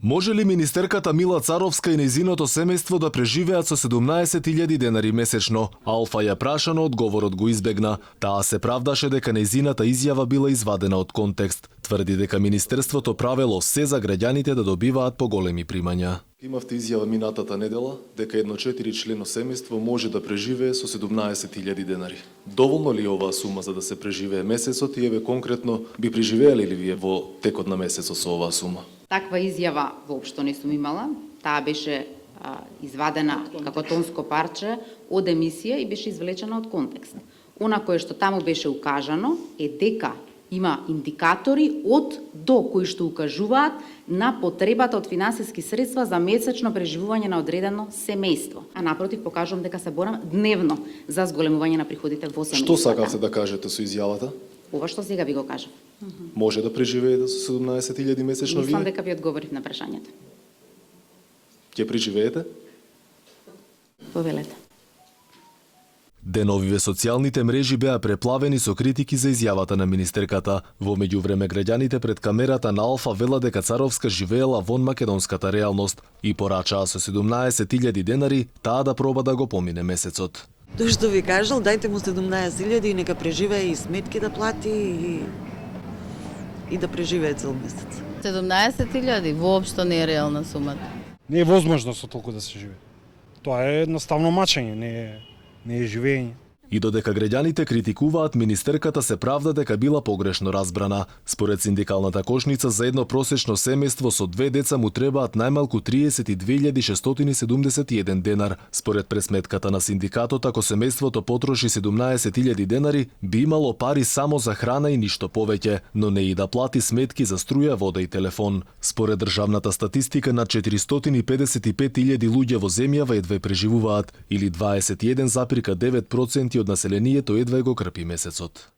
Може ли министерката Мила Царовска и нејзиното семејство да преживеат со 17.000 денари месечно? Алфа ја прашано, одговорот го избегна. Таа се правдаше дека нејзината изјава била извадена од контекст. Тврди дека министерството правело се за граѓаните да добиваат поголеми примања. Имавте изјава минатата недела дека едно 4-члено семејство може да преживее со 17.000 денари. Доволно ли е оваа сума за да се преживее месецот и еве конкретно би преживееле ли вие во текот на месецот со оваа сума? Таква изјава воопшто не сум имала. Таа беше извадена како тонско парче од емисија и беше извлечена од контекст. Она кое што таму беше укажано е дека има индикатори од до кои што укажуваат на потребата од финансиски средства за месечно преживување на одредено семејство. А напротив, покажувам дека се борам дневно за зголемување на приходите во семејството. Што сакавте да кажете со изјавата? Ова што сега ви го кажам. Може да преживеете со 17.000 месечно вие? Мислам дека ви одговорив на прашањето. Ќе преживеете? Повелете. Деновиве социјалните мрежи беа преплавени со критики за изјавата на министерката. Во меѓувреме граѓаните пред камерата на Алфа вела дека Царовска живеела вон македонската реалност и порачаа со 17.000 денари таа да проба да го помине месецот. Тој што ви кажал, дајте му 17.000 и нека преживее и сметки да плати и да преживее цел месец. 17.000 воопшто не е реална сумата. Не е возможно со толку да се живее. Тоа е едноставно мачење, не е живење. И додека граѓаните критикуваат, министерката се правда дека била погрешно разбрана. Според синдикалната кошница, за едно просечно семејство со 2 деца му требаат најмалку 32.671 денар. Според пресметката на синдикатот, ако семејството потроши 17.000 денари, би имало пари само за храна и ништо повеќе, но не и да плати сметки за струја, вода и телефон. Според државната статистика, над 455.000 луѓе во земјава едве преживуваат, или 21,9% од населението едва го крпи месецот.